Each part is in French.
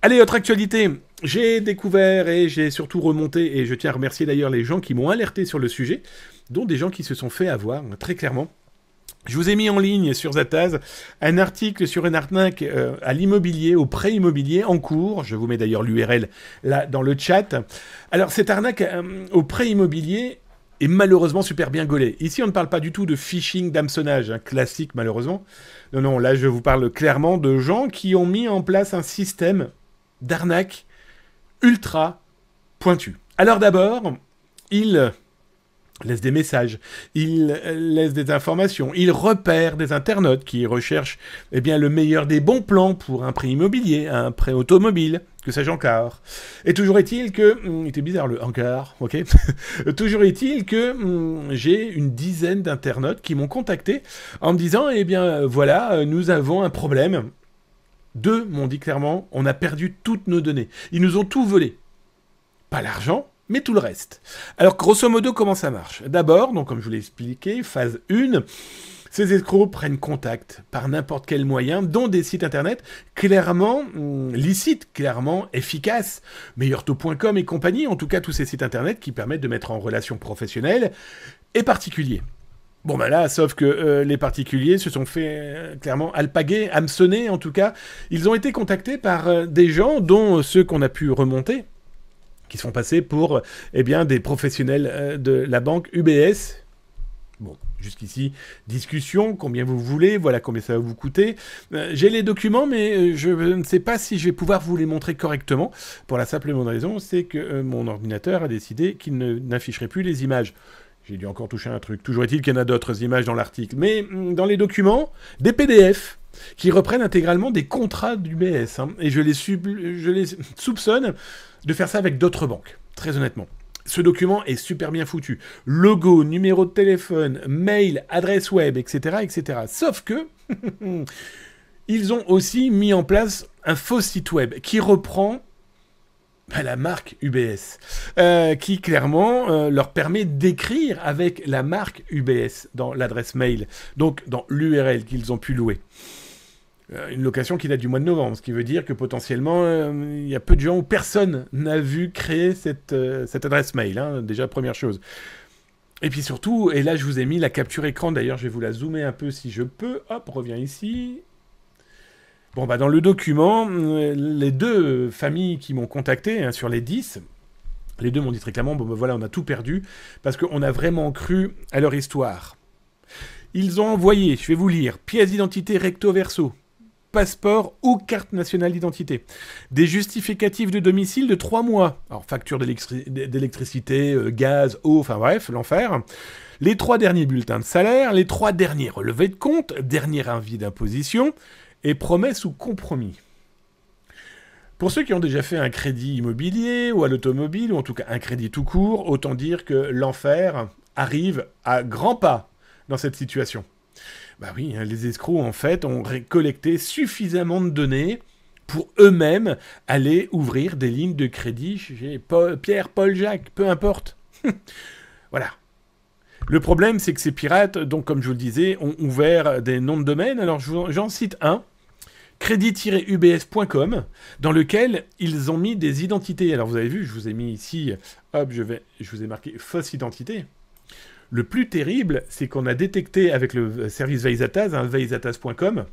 Allez, autre actualité. J'ai découvert et j'ai surtout remonté, et je tiens à remercier d'ailleurs les gens qui m'ont alerté sur le sujet, dont des gens qui se sont fait avoir, très clairement. Je vous ai mis en ligne sur Zataz un article sur une arnaque à l'immobilier, au prêt immobilier en cours. Je vous mets d'ailleurs l'URL là dans le chat. Alors, cette arnaque au prêt immobilier est malheureusement super bien gaulée. Ici, on ne parle pas du tout de phishing, d'hameçonnage, classique malheureusement. Non, non, là, je vous parle clairement de gens qui ont mis en place un système d'arnaque ultra pointu. Alors d'abord, ils laissent des messages, ils laissent des informations, ils repèrent des internautes qui recherchent le meilleur des bons plans pour un prêt immobilier, un prêt automobile, que sais-je encore. Et toujours est-il que... il était bizarre le encore, ok. Toujours est-il que j'ai une dizaine d'internautes qui m'ont contacté en me disant, voilà, nous avons un problème. Deux m'ont dit clairement, on a perdu toutes nos données. Ils nous ont tout volé. Pas l'argent, mais tout le reste. Alors, grosso modo, comment ça marche? D'abord, donc comme je vous l'ai expliqué, phase 1, ces escrocs prennent contact par n'importe quel moyen, dont des sites internet clairement licites, clairement efficaces, meilleurtaux.com et compagnie, en tout cas tous ces sites internet qui permettent de mettre en relation professionnels et particuliers. Bon ben là, sauf que les particuliers se sont fait clairement alpaguer, hameçonner en tout cas. Ils ont été contactés par des gens, dont ceux qu'on a pu remonter, qui sont passés pour des professionnels de la banque UBS. Bon, jusqu'ici, discussion, combien vous voulez, voilà combien ça va vous coûter. J'ai les documents, mais je ne sais pas si je vais pouvoir vous les montrer correctement. Pour la simple et bonne raison, c'est que mon ordinateur a décidé qu'il n'afficherait plus les images. J'ai dû encore toucher un truc. Toujours est-il qu'il y en a d'autres images dans l'article. Mais dans les documents, des PDF qui reprennent intégralement des contrats d'UBS. Et je les soupçonne de faire ça avec d'autres banques, très honnêtement. Ce document est super bien foutu. Logo, numéro de téléphone, mail, adresse web, etc. etc. Sauf que ils ont aussi mis en place un faux site web qui reprend la marque UBS, qui clairement leur permet d'écrire avec la marque UBS dans l'adresse mail, donc dans l'URL qu'ils ont pu louer. Une location qui date du mois de novembre, ce qui veut dire que potentiellement, il y a peu de gens où personne n'a vu créer cette adresse mail, hein, déjà première chose. Et puis surtout, et là je vous ai mis la capture écran, d'ailleurs je vais vous la zoomer un peu si je peux, hop, reviens ici. Bon, dans le document, les deux familles qui m'ont contacté, sur les 10, les deux m'ont dit très clairement, voilà, on a tout perdu, parce qu'on a vraiment cru à leur histoire. Ils ont envoyé, je vais vous lire, pièce d'identité recto verso, passeport ou carte nationale d'identité, des justificatifs de domicile de 3 mois, alors facture d'électricité, gaz, eau, enfin bref, l'enfer, les 3 derniers bulletins de salaire, les 3 derniers relevés de compte, dernier avis d'imposition, et promesse ou compromis. Pour ceux qui ont déjà fait un crédit immobilier ou à l'automobile, ou en tout cas un crédit tout court, autant dire que l'enfer arrive à grands pas dans cette situation. Bah oui, les escrocs en fait ont collecté suffisamment de données pour eux-mêmes aller ouvrir des lignes de crédit chez Pierre, Paul, Jacques, peu importe. Voilà. Le problème, c'est que ces pirates, donc comme je vous le disais, ont ouvert des noms de domaine. Alors j'en cite un, crédit-ubs.com, dans lequel ils ont mis des identités. Alors vous avez vu, je vous ai mis ici, hop, je vous ai marqué fausse identité. Le plus terrible, c'est qu'on a détecté avec le service Veizataz, veizataz.com,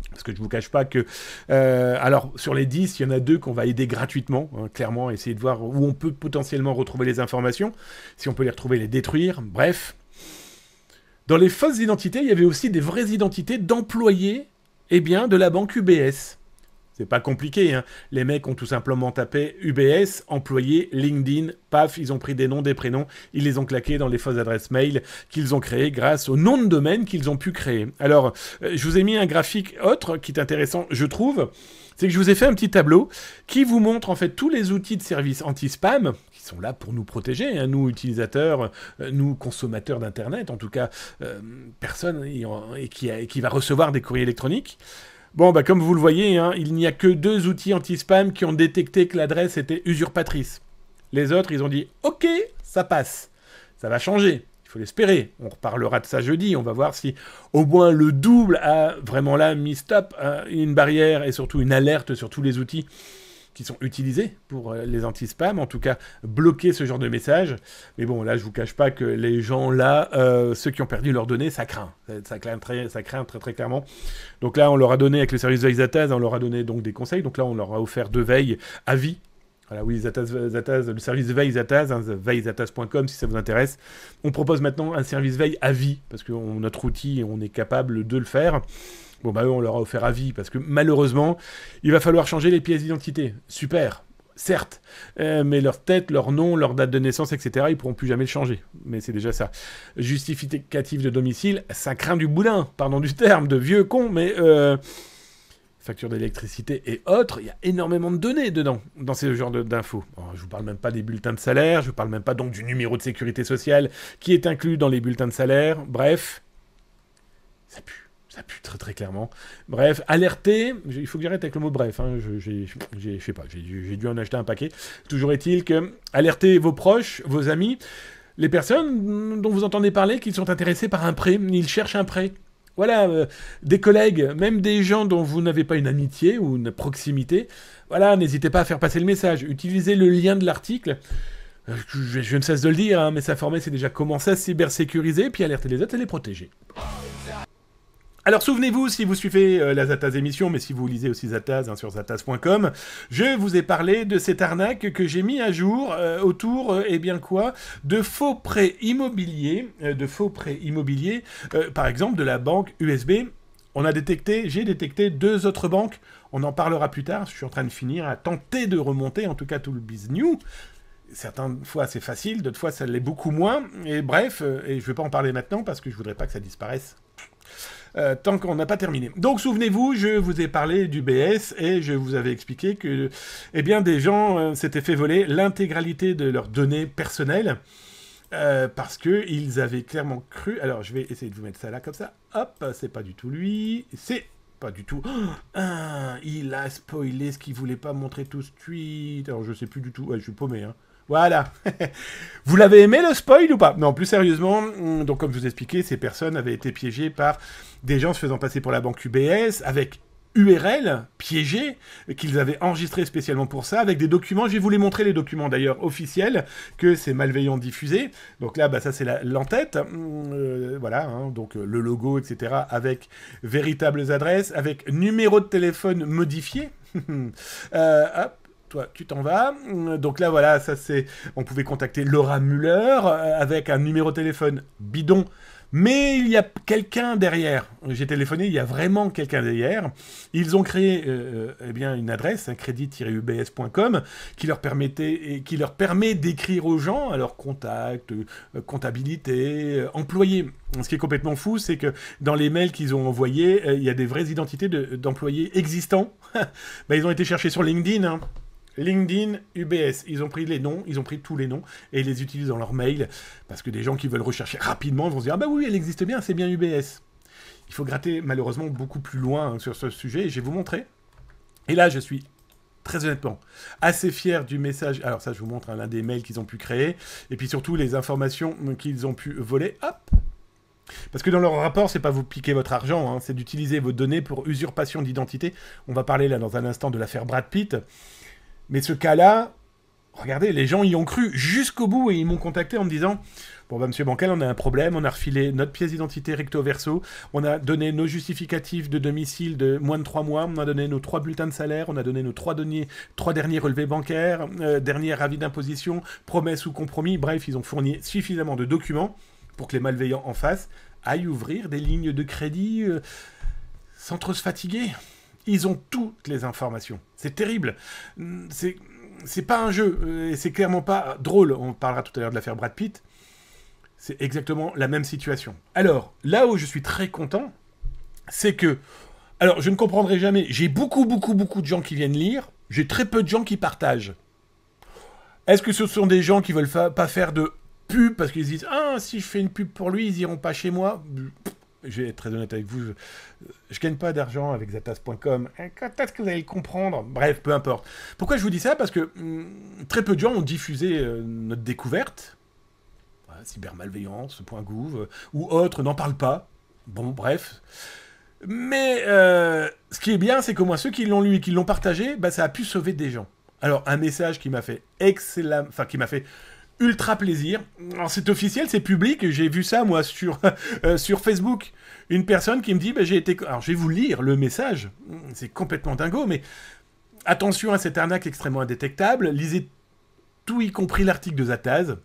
parce que je ne vous cache pas que... alors, sur les 10, il y en a 2 qu'on va aider gratuitement, clairement, essayer de voir où on peut potentiellement retrouver les informations, si on peut les retrouver, les détruire, bref. Dans les fausses identités, il y avait aussi des vraies identités d'employés de la banque UBS. C'est pas compliqué, hein. Les mecs ont tout simplement tapé UBS, employé, LinkedIn, paf, ils ont pris des noms, des prénoms, ils les ont claqués dans les fausses adresses mail qu'ils ont créées grâce au nom de domaine qu'ils ont pu créer. Alors, je vous ai mis un graphique autre qui est intéressant, je trouve, c'est que je vous ai fait un petit tableau qui vous montre en fait tous les outils de service anti-spam qui sont là pour nous protéger, hein, nous utilisateurs, nous consommateurs d'Internet, en tout cas, personne qui va recevoir des courriers électroniques. Bon, comme vous le voyez, hein, il n'y a que 2 outils anti-spam qui ont détecté que l'adresse était usurpatrice. Les autres, ils ont dit « Ok, ça passe. Ça va changer. Il faut l'espérer. On reparlera de ça jeudi. On va voir si au moins le double a vraiment là mis stop, une barrière et surtout une alerte sur tous les outils qui sont utilisés pour les anti-spam, en tout cas bloquer ce genre de messages. Mais bon, là, je vous cache pas que les gens là, ceux qui ont perdu leurs données, ça craint. Ça craint très clairement. Donc là, on leur a donné, avec le service Veille Zataz, on leur a donné donc des conseils. Donc là, on leur a offert 2 veilles à vie. Voilà, oui, Zataz, le service Veille Zataz, hein, veillezataz.com si ça vous intéresse. On propose maintenant un service veille à vie, parce que notre outil, on est capable de le faire. Bon, bah eux, on leur a offert à vie, parce que malheureusement, il va falloir changer les pièces d'identité. Super, certes, mais leur tête, leur nom, leur date de naissance, etc., ils pourront plus jamais le changer. Mais c'est déjà ça. Justificatif de domicile, ça craint du boudin, pardon du terme, de vieux con, mais... facture d'électricité et autres, il y a énormément de données dedans, dans ce genre d'infos. Je vous parle même pas des bulletins de salaire, je vous parle même pas donc du numéro de sécurité sociale qui est inclus dans les bulletins de salaire. Bref, ça pue très très clairement. Bref, alerter, il faut que j'arrête avec le mot bref, hein, je sais pas, j'ai dû en acheter un paquet. Toujours est-il que alertez vos proches, vos amis, les personnes dont vous entendez parler qu'ils sont intéressés par un prêt, ils cherchent un prêt. Voilà, des collègues, même des gens dont vous n'avez pas une amitié ou une proximité, voilà, n'hésitez pas à faire passer le message. Utilisez le lien de l'article. Je ne cesse de le dire, hein, mais s'informer, c'est déjà commencer à cybersécuriser, puis alerter les autres et les protéger. Alors souvenez-vous, si vous suivez la Zataz émission, mais si vous lisez aussi Zataz sur zataz.com, je vous ai parlé de cette arnaque que j'ai mis à jour autour, eh bien quoi, de faux prêts immobiliers, par exemple de la banque USB. J'ai détecté 2 autres banques, on en parlera plus tard, je suis en train de finir à tenter de remonter, en tout cas tout le business. Certaines fois c'est facile, d'autres fois ça l'est beaucoup moins, et bref, et je ne vais pas en parler maintenant parce que je voudrais pas que ça disparaisse. Tant qu'on n'a pas terminé. Donc souvenez-vous, je vous ai parlé du BS et je vous avais expliqué que eh bien, des gens s'étaient fait voler l'intégralité de leurs données personnelles parce qu'ils avaient clairement cru... Alors je vais essayer de vous mettre ça là comme ça. Hop, c'est pas du tout lui. C'est pas du tout... il a spoilé ce qu'il voulait pas montrer tout de suite. Alors je sais plus du tout. Ouais, je suis paumé, hein. Voilà. Vous l'avez aimé le spoil ou pas? Non, plus sérieusement, donc comme je vous expliquais, ces personnes avaient été piégées par des gens se faisant passer pour la banque UBS, avec URL piégés, qu'ils avaient enregistrés spécialement pour ça, avec des documents, je vais vous les montrer les documents d'ailleurs officiels, que ces malveillants diffusaient. Donc là, bah, ça c'est l'entête, voilà, hein, donc le logo, etc., avec véritables adresses, avec numéro de téléphone modifié. Hop. Toi, tu t'en vas. Donc là, voilà, ça c'est... On pouvait contacter Laura Muller avec un numéro de téléphone bidon. Mais il y a quelqu'un derrière. J'ai téléphoné, il y a vraiment quelqu'un derrière. Ils ont créé eh bien, une adresse, un crédit-ubs.com, qui leur permet d'écrire aux gens, à leurs contacts, comptabilité, employés. Ce qui est complètement fou, c'est que dans les mails qu'ils ont envoyés, il y a des vraies identités d'employés existants. Ben, ils ont été cherchés sur LinkedIn, hein. LinkedIn, UBS, ils ont pris les noms, ils ont pris tous les noms et ils les utilisent dans leur mail parce que des gens qui veulent rechercher rapidement vont se dire « Ah bah oui, elle existe bien, c'est bien UBS ». Il faut gratter malheureusement beaucoup plus loin hein, sur ce sujet et je vais vous montrer. Et là, je suis très honnêtement assez fier du message. Alors ça, je vous montre l'un des mails qu'ils ont pu créer et puis surtout les informations qu'ils ont pu voler. Hop! Parce que dans leur rapport, c'est pas vous piquer votre argent, hein, c'est d'utiliser vos données pour usurpation d'identité. On va parler là dans un instant de l'affaire Brad Pitt. Mais ce cas-là, regardez, les gens y ont cru jusqu'au bout et ils m'ont contacté en me disant « Bon, bah, monsieur Bancal, on a un problème, on a refilé notre pièce d'identité recto verso, on a donné nos justificatifs de domicile de moins de 3 mois, on a donné nos 3 bulletins de salaire, on a donné nos 3 derniers relevés bancaires, dernier avis d'imposition, promesse ou compromis. » Bref, ils ont fourni suffisamment de documents pour que les malveillants en face aillent ouvrir des lignes de crédit sans trop se fatiguer. Ils ont toutes les informations. C'est terrible. C'est pas un jeu. Et c'est clairement pas drôle. On parlera tout à l'heure de l'affaire Brad Pitt. C'est exactement la même situation. Alors, là où je suis très content, c'est que... Alors, je ne comprendrai jamais. J'ai beaucoup de gens qui viennent lire. J'ai très peu de gens qui partagent. Est-ce que ce sont des gens qui veulent pas faire de pub parce qu'ils se disent « Ah, si je fais une pub pour lui, ils iront pas chez moi ?» Je vais être très honnête avec vous, je gagne pas d'argent avec Zataz.com. Quand est-ce que vous allez le comprendre? Bref, peu importe. Pourquoi je vous dis ça? Parce que très peu de gens ont diffusé notre découverte, cybermalveillance.gouv, ou autres n'en parlent pas. Bon, bref. Mais ce qui est bien, c'est qu'au moins ceux qui l'ont lu et qui l'ont partagé, bah, ça a pu sauver des gens. Alors, un message qui m'a fait excellent, enfin qui m'a fait ultra plaisir. Alors, c'est officiel, c'est public. J'ai vu ça moi sur sur Facebook. Une personne qui me dit, bah, j'ai été. Alors, je vais vous lire le message. C'est complètement dingo, mais attention à cette arnaque extrêmement indétectable. Lisez tout, y compris l'article de Zataz.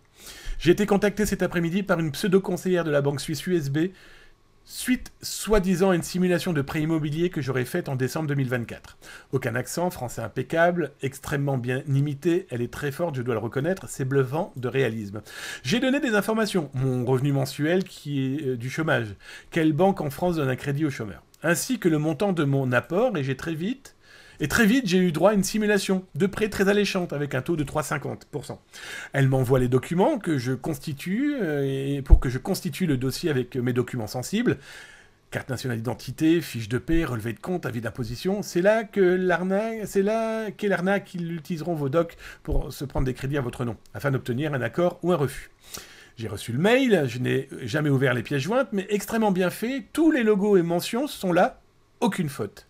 J'ai été contacté cet après-midi par une pseudo-conseillère de la banque suisse USB suite soi-disant à une simulation de prêt immobilier que j'aurais faite en décembre 2024. Aucun accent, français impeccable, extrêmement bien imité, elle est très forte, je dois le reconnaître, c'est bluffant de réalisme. J'ai donné des informations, mon revenu mensuel qui est du chômage, quelle banque en France donne un crédit aux chômeurs, ainsi que le montant de mon apport, et très vite, j'ai eu droit à une simulation de prêt très alléchante avec un taux de 3,50%. Elle m'envoie les documents que je constitue et pour que je constitue le dossier avec mes documents sensibles. Carte nationale d'identité, fiche de paie, relevé de compte, avis d'imposition. C'est là qu'est l'arnaque qu'ils utiliseront vos docs pour se prendre des crédits à votre nom, afin d'obtenir un accord ou un refus. J'ai reçu le mail, je n'ai jamais ouvert les pièces jointes, mais extrêmement bien fait. Tous les logos et mentions sont là, aucune faute.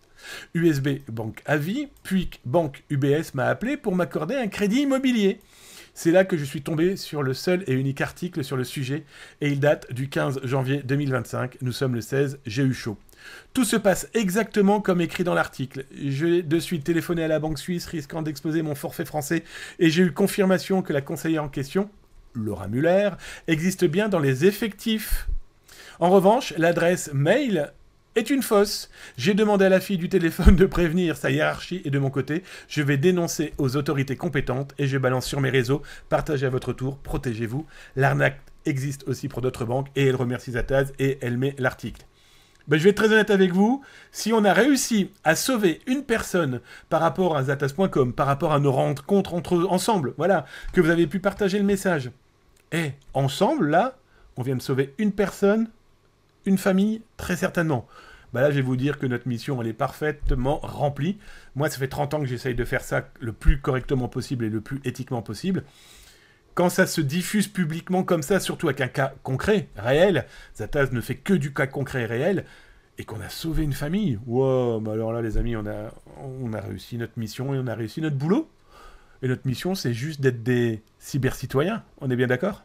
USB Banque Avis, puis Banque UBS m'a appelé pour m'accorder un crédit immobilier. C'est là que je suis tombé sur le seul et unique article sur le sujet, et il date du 15 janvier 2025. Nous sommes le 16, j'ai eu chaud. Tout se passe exactement comme écrit dans l'article. J'ai de suite téléphoné à la banque suisse, risquant d'exposer mon forfait français, et j'ai eu confirmation que la conseillère en question, Laura Muller, existe bien dans les effectifs. En revanche, l'adresse mail est une fausse. J'ai demandé à la fille du téléphone de prévenir sa hiérarchie et de mon côté, je vais dénoncer aux autorités compétentes et je balance sur mes réseaux. Partagez à votre tour, protégez-vous. L'arnaque existe aussi pour d'autres banques et elle remercie Zataz et elle met l'article. Ben, je vais être très honnête avec vous, si on a réussi à sauver une personne par rapport à Zataz.com, par rapport à nos rencontres ensemble, voilà, que vous avez pu partager le message, et ensemble, là, on vient de sauver une personne, une famille, très certainement. Bah là, je vais vous dire que notre mission, elle est parfaitement remplie. Moi, ça fait 30 ans que j'essaye de faire ça le plus correctement possible et le plus éthiquement possible. Quand ça se diffuse publiquement comme ça, surtout avec un cas concret, réel, Zataz ne fait que du cas concret réel, et qu'on a sauvé une famille, wow, bah alors là, les amis, on a réussi notre mission et on a réussi notre boulot. Et notre mission, c'est juste d'être des cybercitoyens. On est bien d'accord ?